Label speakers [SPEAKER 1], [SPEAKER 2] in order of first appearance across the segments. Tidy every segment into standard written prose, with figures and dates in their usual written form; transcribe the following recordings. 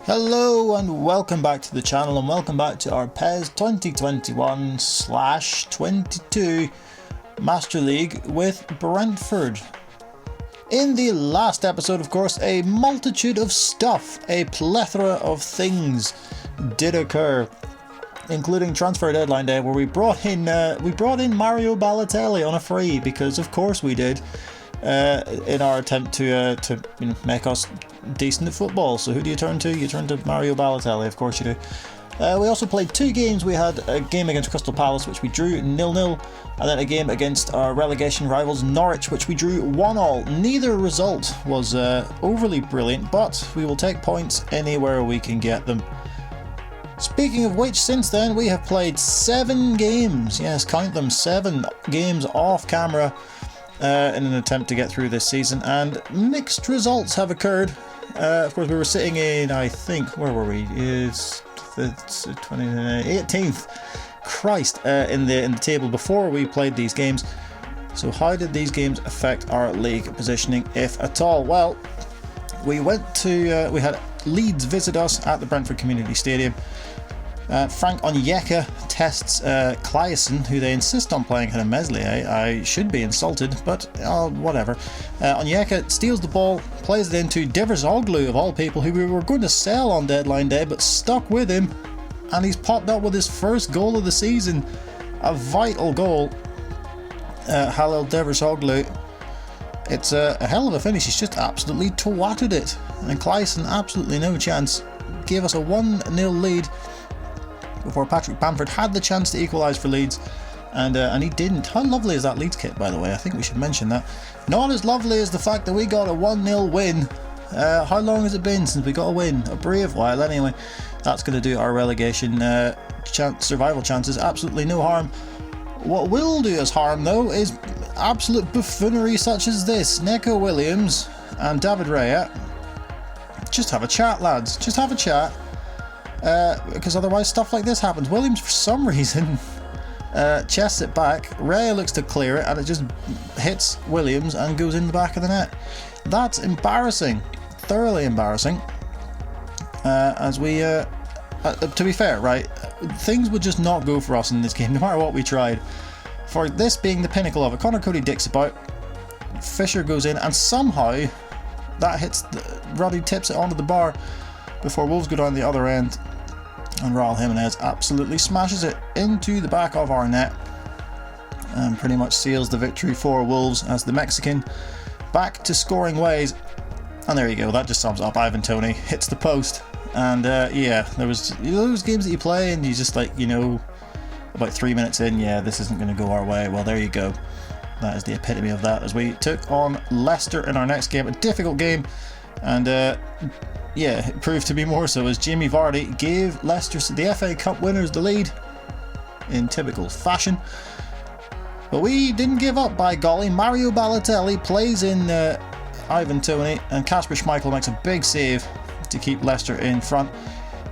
[SPEAKER 1] Hello and welcome back to the channel, and welcome back to our PES 2021/22 Master League with Brentford. In the last episode, of course, a multitude of stuff, a plethora of things did occur, including transfer deadline day, where we brought in Mario Balotelli on a free, because of course we did, in our attempt to make us decent at football. So who do you turn to? You turn to Mario Balotelli, of course you do. We also played two games. We had a game against Crystal Palace, which we drew 0-0, and then a game against our relegation rivals Norwich, which we drew 1-1. Neither result was overly brilliant, but we will take points anywhere we can get them. Speaking of which, since then we have played 7 games. Yes, count them, 7 games off camera in an attempt to get through this season, and mixed results have occurred. Of course, we were sitting in, I think, where were we? It's 18th. Christ, in the table before we played these games. So how did these games affect our league positioning, if at all? Well, we went to we had Leeds visit us at the Brentford Community Stadium. Frank Onyeka tests Clayson, who they insist on playing ahead of Meslier. I should be insulted, but whatever. Onyeka steals the ball, plays it into Deversoglu, of all people, who we were going to sell on deadline day, but stuck with him, and he's popped up with his first goal of the season. A vital goal. Halil Deversoglu. It's a hell of a finish. He's just absolutely twatted it. And Clayson, absolutely no chance. Gave us a 1-0 lead before Patrick Bamford had the chance to equalise for Leeds, and he didn't. How lovely is that Leeds kit, by the way? I think we should mention that. Not as lovely as the fact that we got a 1-0 win. How long has it been since we got a win? A brave while, anyway. That's going to do our relegation survival chances absolutely no harm. What will do us harm, though, is absolute buffoonery such as this. Neco Williams and David Raya. Just have a chat, lads. Just have a chat. Because otherwise stuff like this happens. Williams, for some reason, chests it back. Raya looks to clear it, and it just hits Williams and goes in the back of the net. That's embarrassing. Thoroughly embarrassing. As we, to be fair, right, things would just not go for us in this game, no matter what we tried. For this being the pinnacle of it, Connor Cody dicks about, Fisher goes in, and somehow that hits, Ruddy tips it onto the bar before Wolves go down the other end, and Raul Jimenez absolutely smashes it into the back of our net and pretty much seals the victory for Wolves as the Mexican back to scoring ways. And there you go, that just sums up. Ivan Toney hits the post, and yeah, there was those games that you play and you just, like, you know, about 3 minutes in, yeah, this isn't going to go our way. Well, there you go. That is the epitome of that, as we took on Leicester in our next game, a difficult game, and yeah, it proved to be more so, as Jamie Vardy gave Leicester, the FA Cup winners, the lead in typical fashion. But we didn't give up, by golly. Mario Balotelli plays in Ivan Toney, and Kasper Schmeichel makes a big save to keep Leicester in front.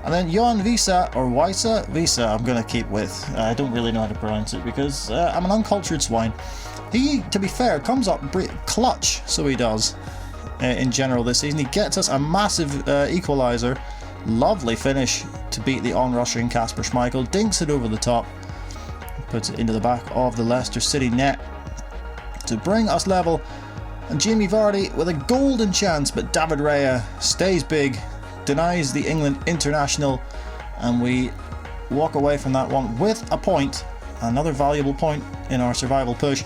[SPEAKER 1] And then Johan Visa, or Visa, I'm going to keep with. I don't really know how to pronounce it because I'm an uncultured swine. He, to be fair, comes up clutch, so he does. In general this season, he gets us a massive equaliser. Lovely finish to beat the on-rushing Kasper Schmeichel. Dinks it over the top, puts it into the back of the Leicester City net to bring us level. And Jamie Vardy with a golden chance, but David Raya stays big, denies the England international, and we walk away from that one with a point, another valuable point in our survival push,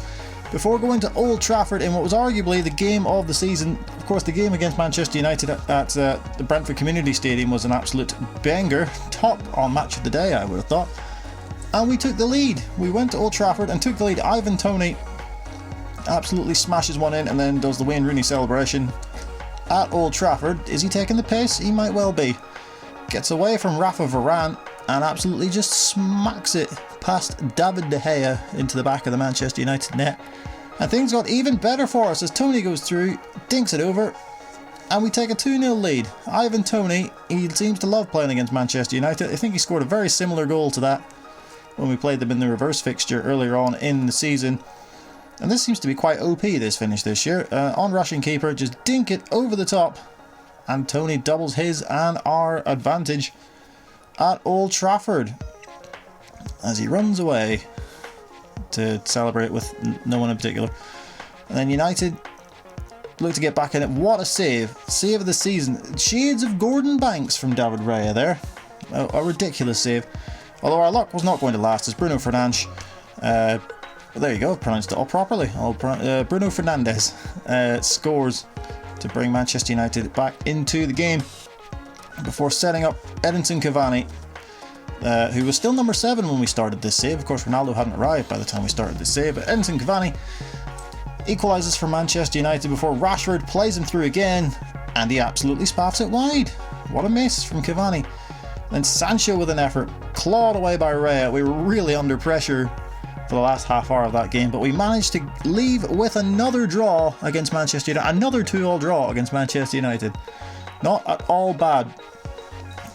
[SPEAKER 1] before going to Old Trafford in what was arguably the game of the season. Of course, the game against Manchester United at the Brentford Community Stadium was an absolute banger, top on match of the day, I would have thought. And we took the lead. We went to Old Trafford and took the lead. Ivan Toney absolutely smashes one in and then does the Wayne Rooney celebration at Old Trafford. Is he taking the piss? He might well be. Gets away from Rafa Varane and absolutely just smacks it past David De Gea into the back of the Manchester United net. And things got even better for us as Toney goes through, dinks it over, and we take a 2-0 lead. Ivan Toney, he seems to love playing against Manchester United. I think he scored a very similar goal to that when we played them in the reverse fixture earlier on in the season. And this seems to be quite OP, this finish this year. On rushing keeper, just dink it over the top and Tony doubles his and our advantage at Old Trafford as he runs away to celebrate with no one in particular. And then United look to get back in it. What a save. Save of the season. Shades of Gordon Banks from David Raya there. A ridiculous save. Although our luck was not going to last as Bruno Fernandes, there you go, pronounced it all properly. Bruno Fernandes scores to bring Manchester United back into the game before setting up Edinson Cavani, who was still number 7 when we started this save. Of course, Ronaldo hadn't arrived by the time we started this save, but Edinson Cavani equalises for Manchester United before Rashford plays him through again, and he absolutely spaffs it wide. What a miss from Cavani. Then Sancho with an effort, clawed away by Raya. We were really under pressure for the last half hour of that game, but we managed to leave with another draw against Manchester United, another 2-2 draw against Manchester United. Not at all bad,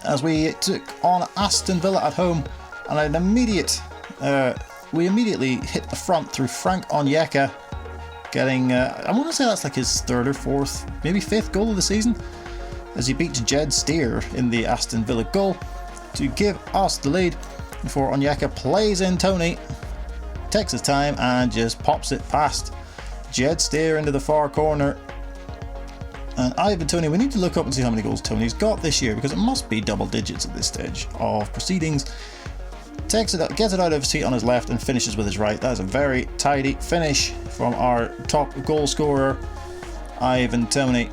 [SPEAKER 1] as we took on Aston Villa at home, and we immediately hit the front through Frank Onyeka, getting, I want to say that's like his 3rd or 4th, maybe 5th goal of the season, as he beats Jed Steer in the Aston Villa goal to give us the lead before Onyeka plays in Tony, takes his time and just pops it past Jed Steer into the far corner. And Ivan Toney, we need to look up and see how many goals Tony's got this year, because it must be double digits at this stage of proceedings. Takes it out, gets it out of his seat on his left and finishes with his right. That is a very tidy finish from our top goal scorer, Ivan Toney.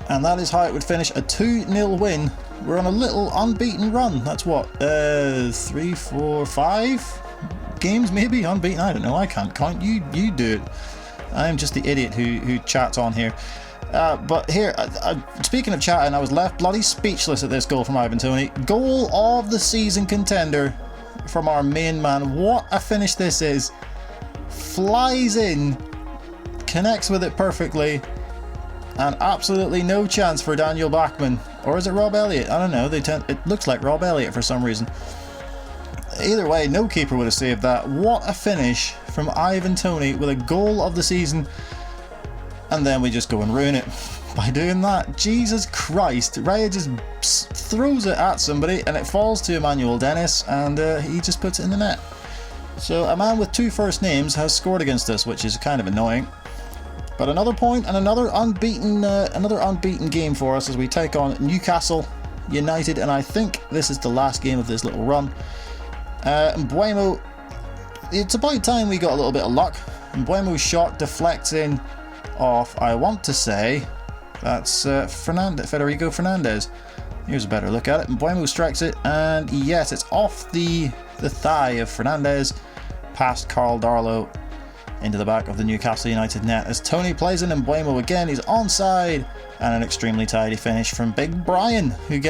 [SPEAKER 1] And that is how it would finish, a 2-0 win. We're on a little unbeaten run. That's what, 3, 4, 5 games maybe unbeaten. I don't know, I can't count. You do it. I'm just the idiot who chats on here. But here, speaking of chatting, I was left bloody speechless at this goal from Ivan Toney. Goal of the season contender from our main man. What a finish this is. Flies in, connects with it perfectly, and absolutely no chance for Daniel Bachmann. Or is it Rob Elliott? I don't know. It looks like Rob Elliott for some reason. Either way, no keeper would have saved that. What a finish from Ivan Toney with a goal of the season. And then we just go and ruin it by doing that. Jesus Christ. Raya just throws it at somebody and it falls to Emmanuel Dennis, and he just puts it in the net. So a man with 2 first names has scored against us, which is kind of annoying. But another point and another unbeaten game for us as we take on Newcastle United, and I think this is the last game of this little run. Mbeumo, it's about time we got a little bit of luck. Mbeumo's shot deflects in off, I want to say, that's Federico Fernandez. Here's a better look at it. Mbeumo strikes it, and yes, it's off the thigh of Fernandez, past Carl Darlow, into the back of the Newcastle United net. As Tony plays in Mbeumo again, he's onside, and an extremely tidy finish from Big Brian, who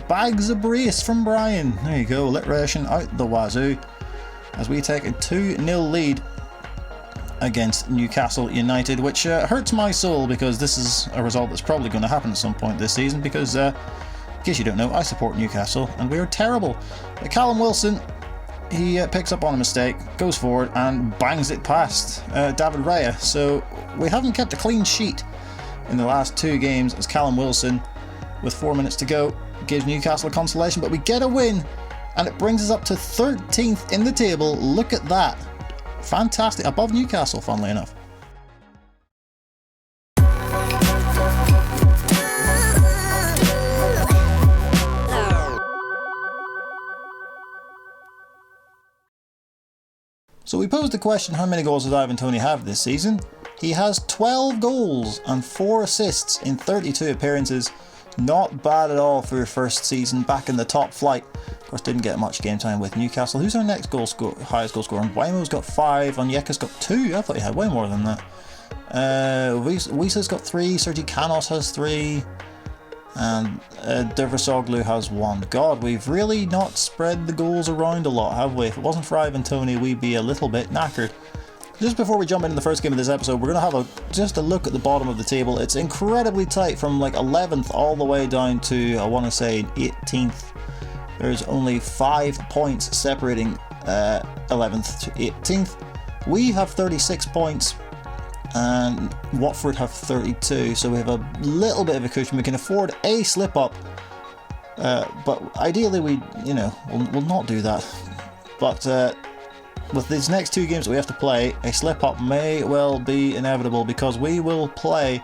[SPEAKER 1] bags a brace from Brian. There you go, alliteration out the wazoo, as we take a 2-0 lead against Newcastle United, which hurts my soul, because this is a result that's probably going to happen at some point this season, because in case you don't know, I support Newcastle and we are terrible. But Callum Wilson, he picks up on a mistake, goes forward and bangs it past David Raya. So we haven't kept a clean sheet in the last 2 games, as Callum Wilson, with 4 minutes to go, gives Newcastle a consolation, but we get a win and it brings us up to 13th in the table. Look at that. Fantastic, above Newcastle, funnily enough. So we posed the question, how many goals does Ivan Toney have this season? He has 12 goals and 4 assists in 32 appearances. Not bad at all for your first season back in the top flight. Of course, didn't get much game time with Newcastle. Who's our next highest goal scorer? Mbeumo's got 5, Onyeka's got 2. I thought he had way more than that. Wisa's got 3, Sergi Canos has 3, and Dervisoglu has 1. God, we've really not spread the goals around a lot, have we? If it wasn't for Ivan Toney, we'd be a little bit knackered. Just before we jump into the first game of this episode, we're going to have just a look at the bottom of the table. It's incredibly tight from like 11th all the way down to, I want to say, 18th. There's only 5 points separating 11th to 18th. We have 36 points and Watford have 32, so we have a little bit of a cushion. We can afford a slip up, but ideally we'll not do that. But with these next 2 games that we have to play, a slip up may well be inevitable, because we will play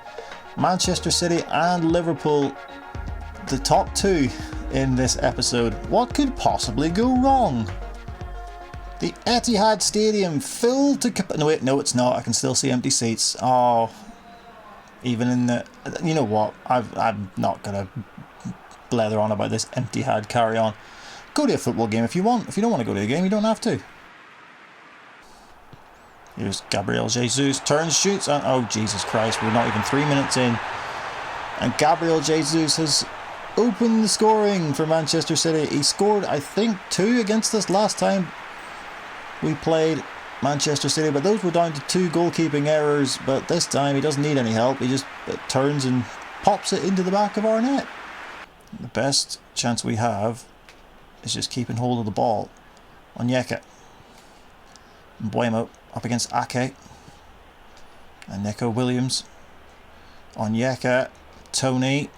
[SPEAKER 1] Manchester City and Liverpool, the top 2 in this episode. What could possibly go wrong? The Etihad Stadium filled to no, wait, no, it's not. I can still see empty seats. Oh, even in the... You know what? I'm not going to blather on about this Etihad. Carry on. Go to a football game if you want. If you don't want to go to a game, you don't have to. Here's Gabriel Jesus. Turns, shoots, and... Oh, Jesus Christ. We're not even 3 minutes in. And Gabriel Jesus has opened the scoring for Manchester City. He scored, I think, 2 against us last time we played Manchester City, but those were down to 2 goalkeeping errors. But this time he doesn't need any help. He just turns and pops it into the back of our net. The best chance we have is just keeping hold of the ball. Onyeka. Mbuemo up against Ake. And Nico Williams. Onyeka. Tony.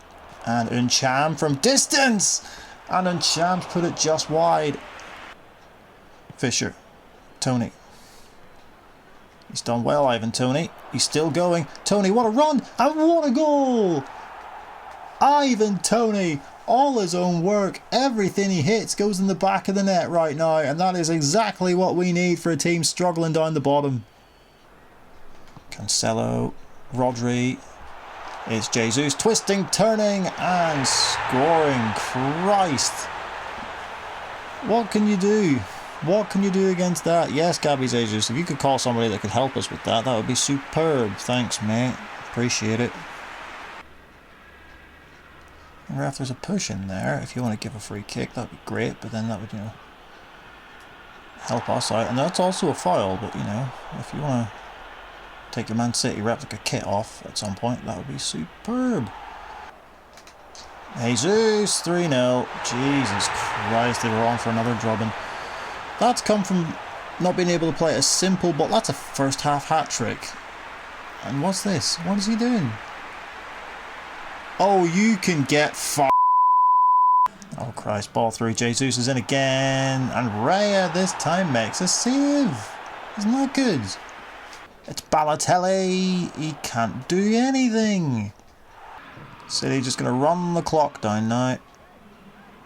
[SPEAKER 1] And Uncham from distance! And Uncham's put it just wide. Fisher. Tony. He's done well, Ivan Tony. He's still going. Tony, what a run! And what a goal! Ivan Tony, all his own work. Everything he hits goes in the back of the net right now. And that is exactly what we need for a team struggling down the bottom. Cancelo. Rodri. It's Jesus. Twisting, turning, and scoring. Christ. What can you do? What can you do against that? Yes, Gabby Jesus, if you could call somebody that could help us with that, that would be superb. Thanks, mate. Appreciate it. And if there's a push in there, if you want to give a free kick, that'd be great, but then that would, help us out. And that's also a foul, but, if you want to take your Man City replica kit off at some point, that would be superb. Jesus, 3-0. Jesus Christ, they were on for another drubbing. That's come from not being able to play a simple ball. That's a first half hat trick. And what's this? What is he doing? Oh, you can get Oh Christ, ball through. Jesus is in again. And Raya this time makes a save. Isn't that good? It's Balotelli. He can't do anything. City just going to run the clock down now.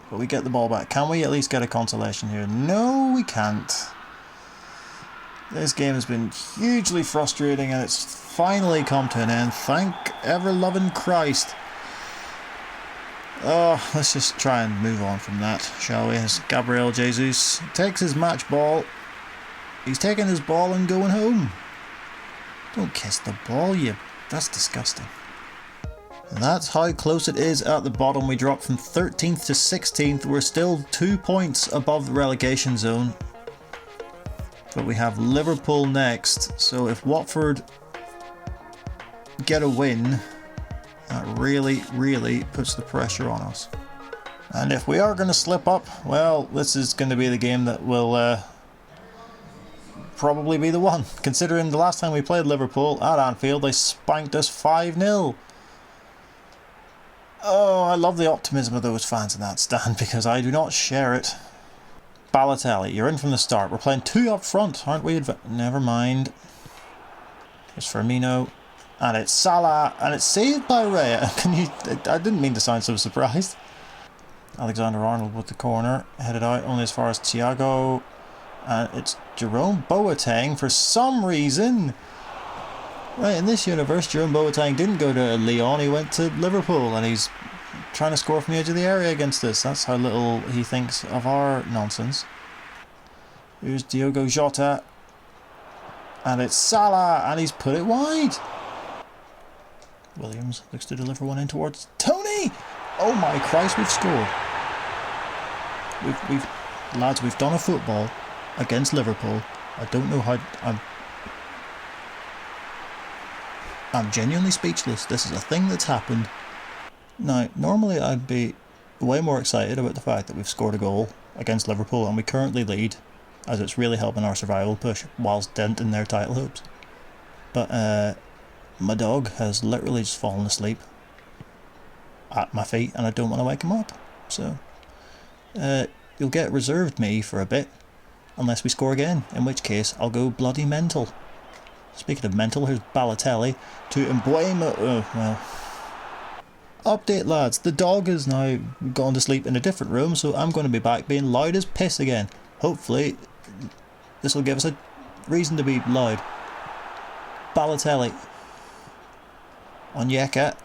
[SPEAKER 1] But we get the ball back. Can we at least get a consolation here? No, we can't. This game has been hugely frustrating and it's finally come to an end. Thank ever-loving Christ. Oh, let's just try and move on from that, shall we? As Gabriel Jesus takes his match ball. He's taking his ball and going home. Don't kiss the ball, that's disgusting. And that's how close it is at the bottom. We dropped from 13th to 16th. We're still 2 points above the relegation zone. But we have Liverpool next. So if Watford get a win, that really, really puts the pressure on us. And if we are going to slip up, well, this is going to be the game that will probably be the one. Considering the last time we played Liverpool at Anfield, they spanked us 5-0. Oh, I love the optimism of those fans in that stand because I do not share it. Balotelli, you're in from the start. We're playing 2 up front, aren't we? Never mind. Here's Firmino. And it's Salah. And it's saved by Raya. I didn't mean to sound so surprised. Alexander-Arnold with the corner. Headed out only as far as Thiago. And it's Jerome Boateng for some reason. Right, in this universe, Jerome Boateng didn't go to Lyon, he went to Liverpool, and he's trying to score from the edge of the area against us. That's how little he thinks of our nonsense. Here's Diogo Jota, and it's Salah, and he's put it wide. Williams looks to deliver one in towards Tony. Oh my Christ, we've scored. Lads, we've done a football against Liverpool. I don't know how. I'm genuinely speechless. This is a thing that's happened. Now, normally I'd be way more excited about the fact that we've scored a goal against Liverpool and we currently lead, as it's really helping our survival push whilst denting their title hopes. But My dog has literally just fallen asleep at my feet and I don't want to wake him up. So, you'll get reserved me for a bit, unless we score again, in which case I'll go bloody mental. Speaking of mental, here's Balotelli to Mbuemo. Oh, well. Update, lads. The dog has now gone to sleep in a different room, so I'm going to be back being loud as piss again. Hopefully, this will give us a reason to be loud. Balotelli. Onyeka.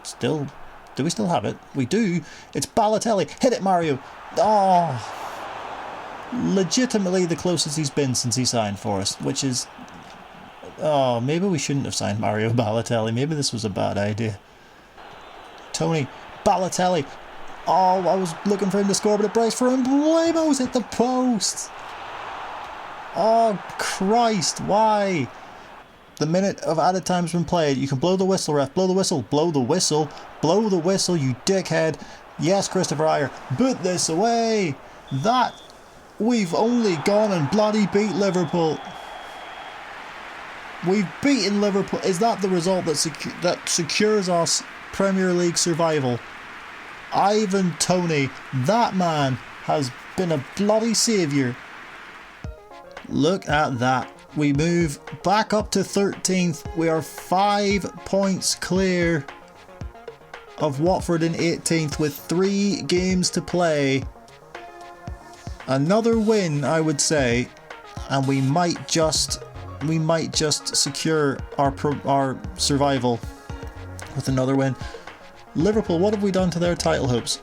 [SPEAKER 1] Still, do we still have it? We do. It's Balotelli. Hit it, Mario. Oh. Legitimately the closest he's been since he signed for us, which is... Oh, maybe we shouldn't have signed Mario Balotelli. Maybe this was a bad idea. Tony. Balotelli. Oh, I was looking for him to score, but it breaks for him. Mbuemo's hit the post. Oh, Christ. Why? The minute of added time's been played. You can blow the whistle, ref. Blow the whistle. Blow the whistle. Blow the whistle, you dickhead. Yes, Christopher Ayer. Put this away. That... We've only gone and bloody beat Liverpool. We've beaten Liverpool. Is that the result that secures us Premier League survival? Ivan Toney, that man has been a bloody saviour. Look at that. We move back up to 13th. We are 5 points clear of Watford in 18th with 3 games to play. Another win, I would say, and we might just secure our survival with another win. Liverpool, what have we done to their title hopes?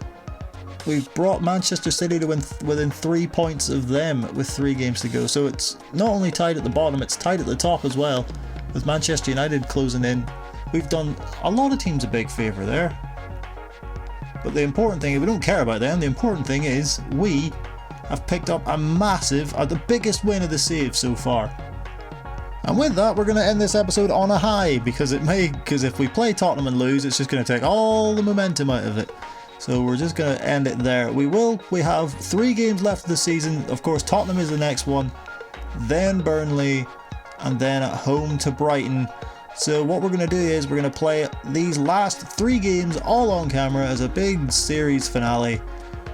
[SPEAKER 1] We've brought Manchester City to within 3 points of them with 3 games to go. So it's not only tied at the bottom, it's tied at the top as well, with Manchester United closing in. We've done a lot of teams a big favour there. But the important thing, we don't care about them, the important thing is we have picked up a massive, the biggest win of the save so far. And with that, we're going to end this episode on a high, because if we play Tottenham and lose, it's just going to take all the momentum out of it. So we're just going to end it there. We have 3 games left of the season. Of course, Tottenham is the next one, then Burnley, and then at home to Brighton. So what we're going to do is we're going to play these last 3 games all on camera as a big series finale,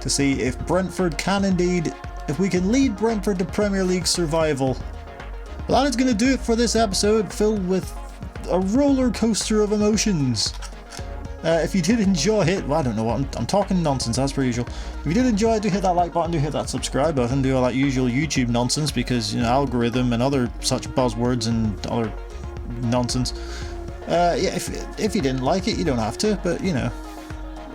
[SPEAKER 1] to see if Brentford can indeed, if we can lead Brentford to Premier League survival. Well, that is going to do it for this episode, filled with a roller coaster of emotions. If you did enjoy it, well, I don't know what, I'm talking nonsense as per usual. If you did enjoy it, do hit that like button, do hit that subscribe button, do all that usual YouTube nonsense, because, you know, algorithm and other such buzzwords and other nonsense. Yeah, if you didn't like it, you don't have to, but, you know,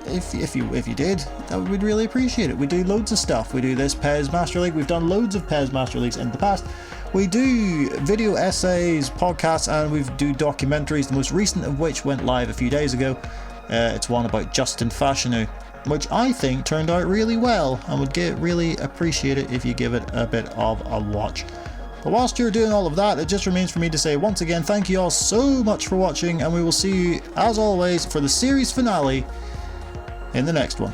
[SPEAKER 1] if you did, we'd really appreciate it. We do loads of stuff. We do this PES Master League. We've done loads of PES Master Leagues in the past. We do video essays, podcasts, and we do documentaries, the most recent of which went live a few days ago. It's one about Justin Fashanu, which I think turned out really well, and would really appreciate it if you give it a bit of a watch. But whilst you're doing all of that, it just remains for me to say once again, thank you all so much for watching, and we will see you, as always, for the series finale in the next one.